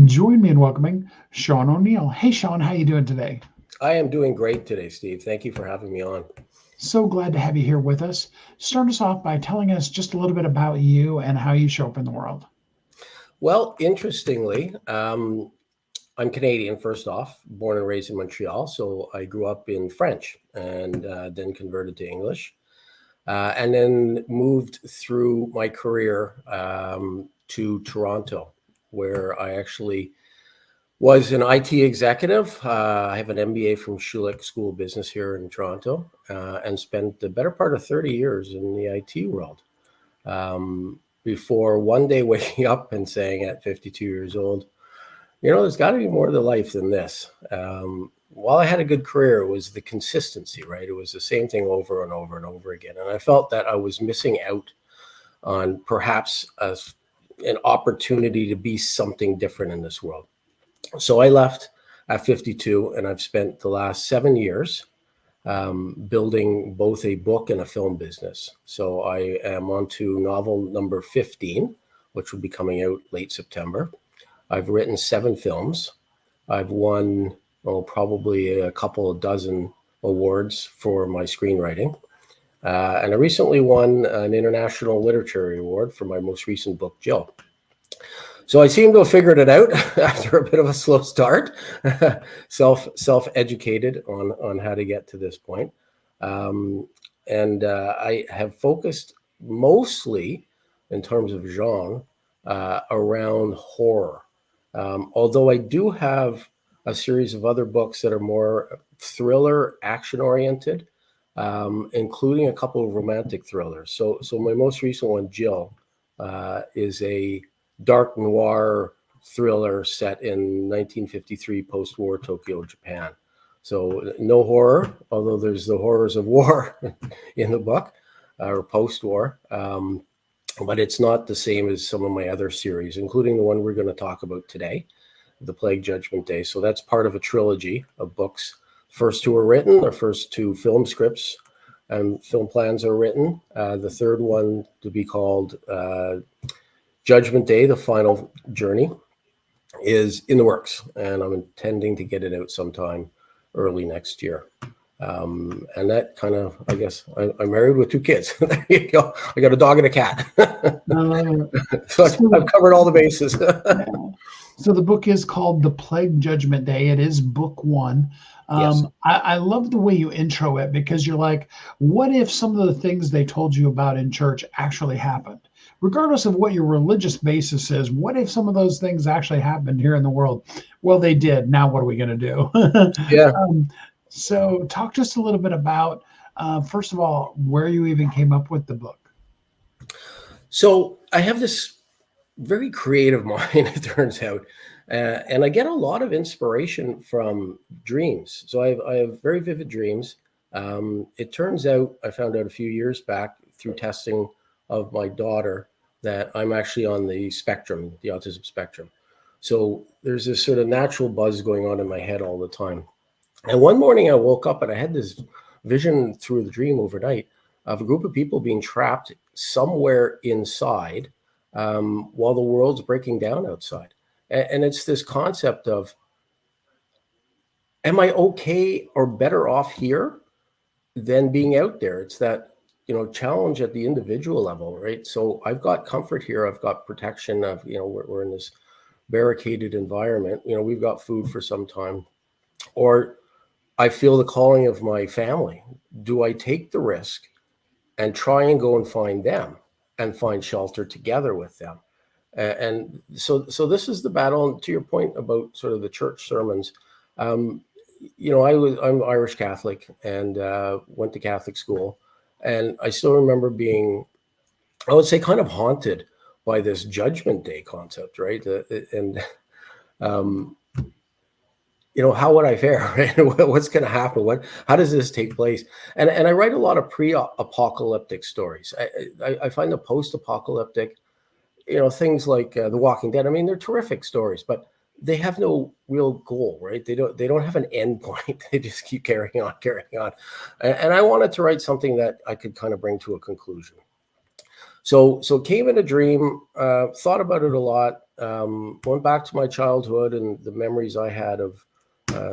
Join me in welcoming Sean O'Neill. Hey, Sean, how you doing today? I am doing great today, Steve. Thank you for having me on. So glad to have you here with us. Start us off by telling us just a little bit about you and how you show up in the world. Well, interestingly, I'm Canadian, first off, born and raised in Montreal. So I grew up in French and then converted to English. And then moved through my career to Toronto, where I actually was an IT executive. I have an MBA from Schulich School of Business here in Toronto, and spent the better part of 30 years in the IT world. Before one day waking up and saying at 52 years old, there's got to be more to life than this. While I had a good career, it was the consistency, right? It was the same thing over and over and over again. And I felt that I was missing out on perhaps an opportunity to be something different in this world. So I left at 52, and I've spent the last 7 years building both a book and a film business. So I am on to novel number 15, which will be coming out late September. I've written 7 films. I've won, probably a couple of dozen awards for my screenwriting. And I recently won an International Literary Award for my most recent book, Jill. So I seem to have figured it out after a bit of a slow start, self-educated on how to get to this point. And I have focused mostly in terms of genre around horror. Although I do have a series of other books that are more thriller, action-oriented, including a couple of romantic thrillers. So my most recent one, Jill, is a dark noir thriller set in 1953 post-war Tokyo, Japan. So no horror, although there's the horrors of war in the book, or post-war. But it's not the same as some of my other series, including the one we're going to talk about today, The Plague Judgment Day. So that's part of a trilogy of books. First 2 are written, the first 2 film scripts and film plans are written. The third one to be called Judgment Day, The Final Journey, is in the works, and I'm intending to get it out sometime early next year. And that kind of, I guess, I'm married with 2 kids. There you go. I got a dog and a cat. So I've covered all the bases. Yeah. So the book is called The Plague Judgment Day. It is book 1. Yes. I love the way you intro it, because you're like, what if some of the things they told you about in church actually happened? Regardless of what your religious basis is, what if some of those things actually happened here in the world? Well, they did. Now what are we going to do? Yeah. So talk to us a little bit about, first of all, where you even came up with the book. So I have this very creative mind, it turns out. And I get a lot of inspiration from dreams. So I have very vivid dreams. It turns out, I found out a few years back through testing of my daughter, that I'm actually on the spectrum, the autism spectrum. So there's this sort of natural buzz going on in my head all the time. And one morning I woke up and I had this vision through the dream overnight of a group of people being trapped somewhere inside while the world's breaking down outside. And it's this concept of, am I okay or better off here than being out there? It's that, challenge at the individual level, right? So I've got comfort here. I've got protection of, we're in this barricaded environment. We've got food for some time. Or I feel the calling of my family. Do I take the risk and try and go and find them and find shelter together with them? And so this is the battle. And to your point about sort of the church sermons, I'm Irish Catholic and went to Catholic school. And I still remember being, I would say, kind of haunted by this Judgment Day concept, right? How would I fare? Right? What's going to happen? How does this take place? And I write a lot of pre-apocalyptic stories. I find the post-apocalyptic, things like The Walking Dead. I mean, they're terrific stories, but they have no real goal, right? They don't have an end point. They just keep carrying on. And I wanted to write something that I could kind of bring to a conclusion. So came in a dream, thought about it a lot, went back to my childhood and the memories I had of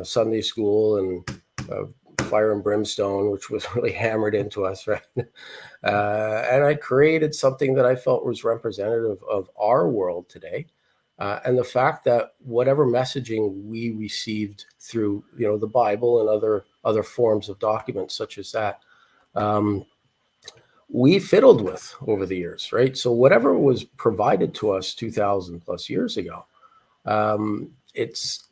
Sunday school and fire and brimstone, which was really hammered into us, right? And I created something that I felt was representative of our world today. And the fact that whatever messaging we received through, the Bible and other forms of documents such as that, we fiddled with over the years, right? So whatever was provided to us 2,000 plus years ago, it's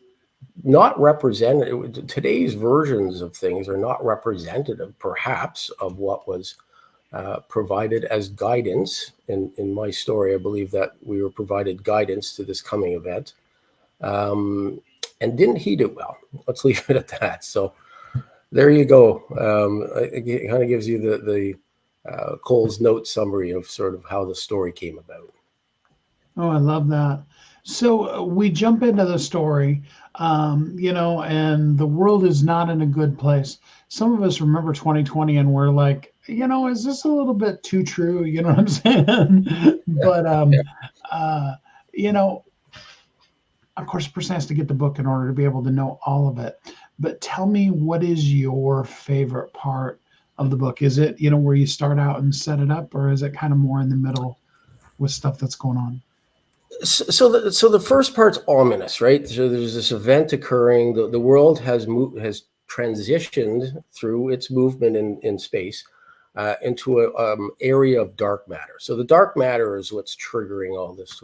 not representative. Today's versions of things are not representative, perhaps, of what was provided as guidance. In my story, I believe that we were provided guidance to this coming event, and didn't heed it well. Let's leave it at that. So there you go. It kind of gives you the Cole's note summary of sort of how the story came about. Oh, I love that. So we jump into the story, and the world is not in a good place. Some of us remember 2020 and we're like, is this a little bit too true? You know what I'm saying? But, of course, a person has to get the book in order to be able to know all of it. But tell me, what is your favorite part of the book? Is it, where you start out and set it up, or is it kind of more in the middle with stuff that's going on? So the first part's ominous, right? So there's this event occurring. The world has transitioned through its movement in space into a area of dark matter. So the dark matter is what's triggering all this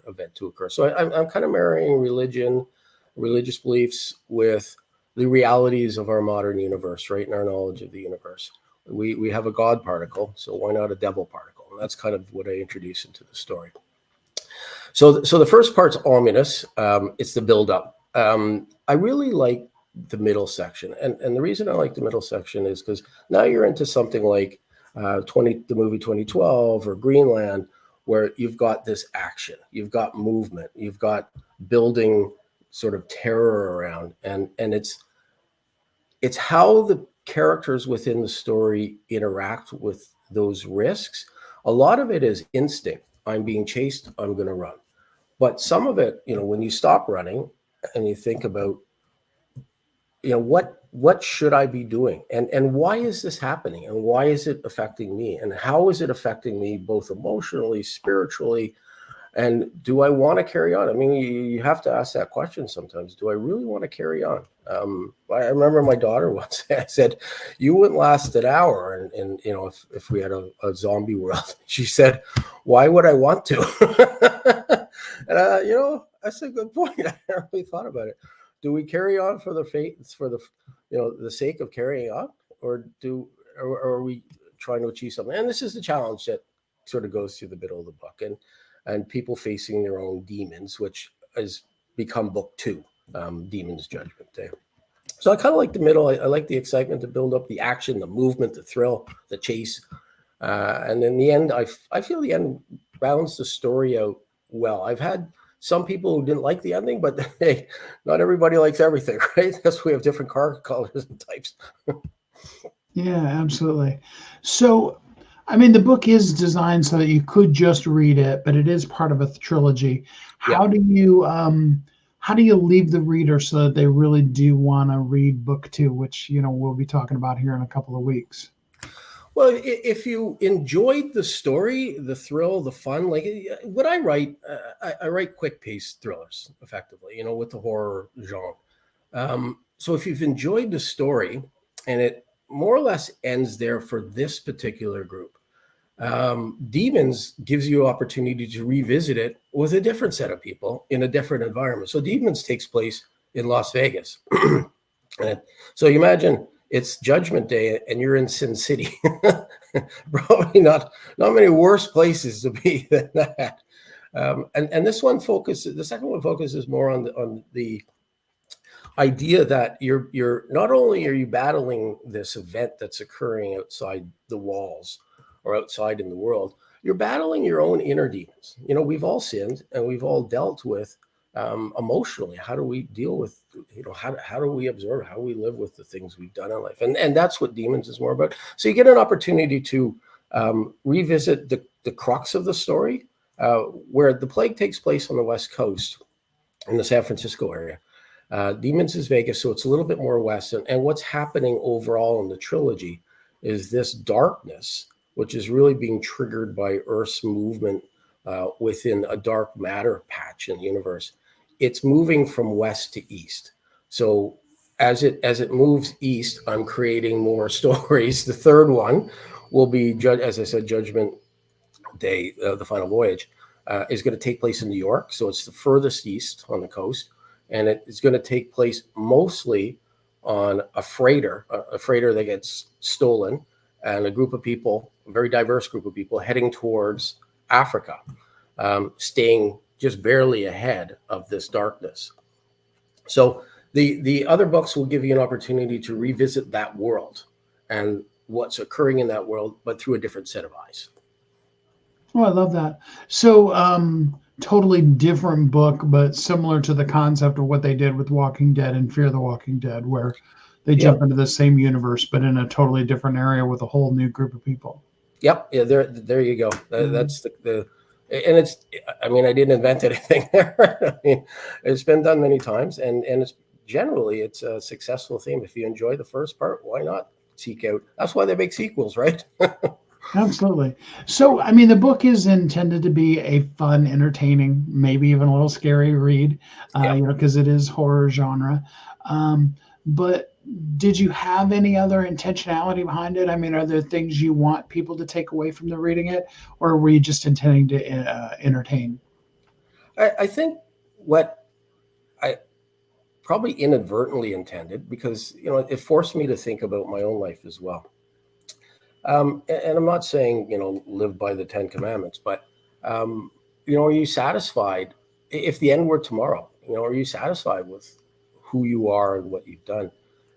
event to occur. So I'm kind of marrying religious beliefs with the realities of our modern universe, right? And our knowledge of the universe. We have a God particle, so why not a devil particle? And that's kind of what I introduce into the story. So the first part's ominous. It's the build-up. I really like the middle section, and the reason I like the middle section is because now you're into something like the movie 2012 or Greenland, where you've got this action, you've got movement, you've got building sort of terror around, and it's how the characters within the story interact with those risks. A lot of it is instinct. I'm being chased, I'm going to run. But some of it, when you stop running and you think about, what should I be doing? And why is this happening? And why is it affecting me? And how is it affecting me both emotionally, spiritually? And do I want to carry on? I mean, you have to ask that question sometimes. Do I really want to carry on? I remember my daughter once, I said, you wouldn't last an hour. And if we had a zombie world, she said, why would I want to? And, that's a good point. I never really thought about it. Do we carry on for the sake of carrying on, or are we trying to achieve something? And this is the challenge that sort of goes through the middle of the book, and people facing their own demons, which has become book 2, Demons Judgment Day. So I kind of like the middle. I like the excitement to build up the action, the movement, the thrill, the chase. And in the end, I feel the end rounds the story out well. I've had some people who didn't like the ending, but hey, not everybody likes everything, right? That's why we have different car colors and types. Yeah, absolutely. So, I mean, the book is designed so that you could just read it, but it is part of a trilogy. How do you leave the reader so that they really do want to read book 2, which we'll be talking about here in a couple of weeks? Well, if you enjoyed the story, the thrill, the fun, like what I write, I write quick-paced thrillers, effectively, with the horror genre. So if you've enjoyed the story, and it more or less ends there for this particular group, Demons gives you opportunity to revisit it with a different set of people in a different environment. So Demons takes place in Las Vegas. So you imagine it's Judgment Day and you're in Sin City. Probably not many worse places to be than that. And this one the second one focuses more on the idea that you're not only are you battling this event that's occurring outside the walls or outside in the world, you're battling your own inner demons. We've all sinned and we've all dealt with emotionally. How do we deal with, how do we observe, how do we live with the things we've done in life? And that's what Demons is more about. So you get an opportunity to revisit the crux of the story, where the plague takes place on the West Coast in the San Francisco area. Demons is Vegas, so it's a little bit more west. And what's happening overall in the trilogy is this darkness, which is really being triggered by Earth's movement within a dark matter patch in the universe. It's moving from west to east. So as it moves east, I'm creating more stories. The third one will be, as I said, Judgment Day, the final voyage, is going to take place in New York. So it's the furthest east on the coast. And it is going to take place mostly on a freighter that gets stolen, and a group of people, a very diverse group of people, heading towards Africa, staying just barely ahead of this darkness. So the other books will give you an opportunity to revisit that world and what's occurring in that world, but through a different set of eyes. Oh, I love that. So, totally different book, but similar to the concept of what they did with Walking Dead and Fear the Walking Dead, where they jump into the same universe, but in a totally different area with a whole new group of people. Yep. Yeah. There you go. That's the, and it's, I mean, I didn't invent anything there. I mean, it's been done many times, and it's generally, it's a successful theme. If you enjoy the first part, why not seek out? That's why they make sequels, right? Absolutely. So, I mean, the book is intended to be a fun, entertaining, maybe even a little scary read, because it is horror genre. But did you have any other intentionality behind it? I mean, are there things you want people to take away from the reading it, or were you just intending to entertain? I think what I probably inadvertently intended, because, it forced me to think about my own life as well. And I'm not saying, live by the 10 Commandments, but, are you satisfied if the end were tomorrow? Are you satisfied with who you are and what you've done?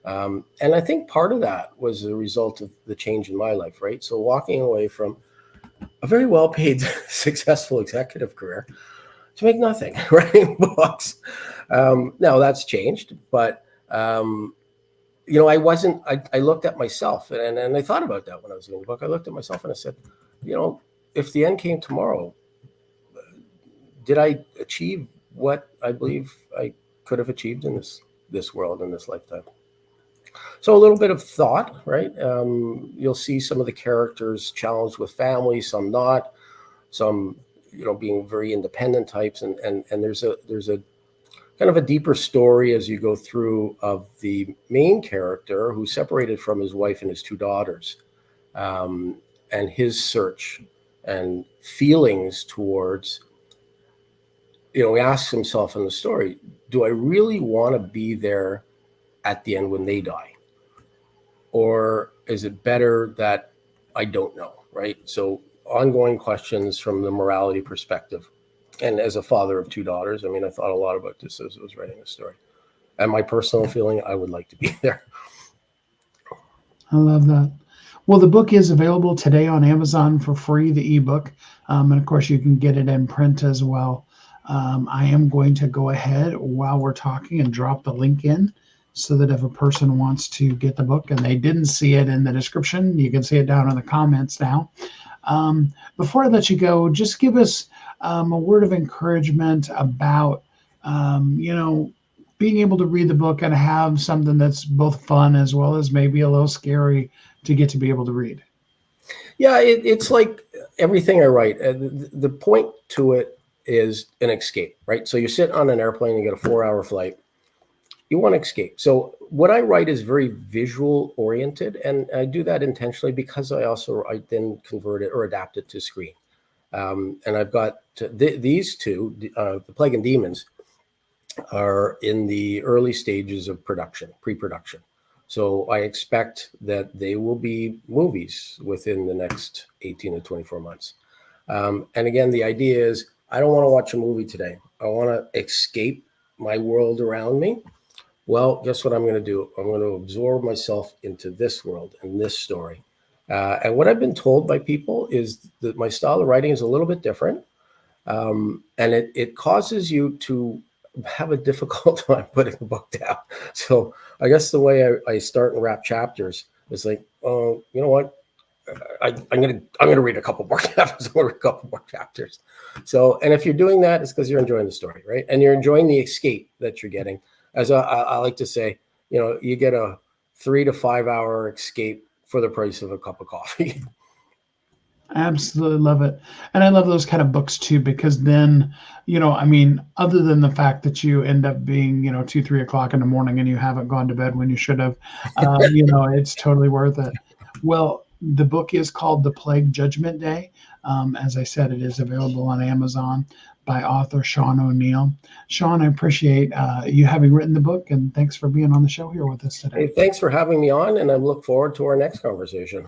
And I think part of that was a result of the change in my life, right? So walking away from a very well-paid, successful executive career to make nothing, writing books. Now that's changed, but, I looked at myself, and I thought about that when I was doing the book. I looked at myself and I said, if the end came tomorrow, did I achieve what I believe I could have achieved in this world, in this lifetime? So a little bit of thought, right? You'll see some of the characters challenged with family, some not, some, being very independent types. And there's a kind of a deeper story as you go through of the main character who's separated from his wife and his two daughters, and his search and feelings towards, he asks himself in the story, do I really want to be there at the end when they die? Or is it better that I don't know, right? So ongoing questions from the morality perspective. And as a father of two daughters, I mean, I thought a lot about this as I was writing the story. And my personal feeling, I would like to be there. I love that. Well, the book is available today on Amazon for free, the ebook. And of course, you can get it in print as well. I am going to go ahead while we're talking and drop the link in so that if a person wants to get the book and they didn't see it in the description, you can see it down in the comments now. Before I let you go, just give us a word of encouragement about, being able to read the book and have something that's both fun as well as maybe a little scary to get to be able to read. Yeah, it's like everything I write. The point to it is an escape, right? So you sit on an airplane, you get a 4-hour flight. You want to escape. So what I write is very visual oriented, and I do that intentionally because I then convert it or adapt it to screen. And I've got these two, The Plague and Demons, are in the early stages of production, pre-production. So I expect that they will be movies within the next 18 to 24 months. And again, the idea is I don't want to watch a movie today. I want to escape my world around me. Well, guess what I'm going to do? I'm going to absorb myself into this world and this story. And what I've been told by people is that my style of writing is a little bit different. And it causes you to have a difficult time putting the book down. So I guess the way I start and wrap chapters is like, oh, you know what? I'm gonna read a couple more chapters. I'm gonna read a couple more chapters. So, and if you're doing that, it's because you're enjoying the story, right? And you're enjoying the escape that you're getting. As I like to say, you get a 3 to 5 hour escape for the price of a cup of coffee. Absolutely love it. And I love those kind of books too, because then, I mean, other than the fact that you end up being, 2, 3 o'clock in the morning and you haven't gone to bed when you should have, it's totally worth it. Well, the book is called The Plague Judgment Day. As I said, it is available on Amazon by author Sean O'Neill. Sean, I appreciate you having written the book, and thanks for being on the show here with us today. Hey, thanks for having me on, and I look forward to our next conversation.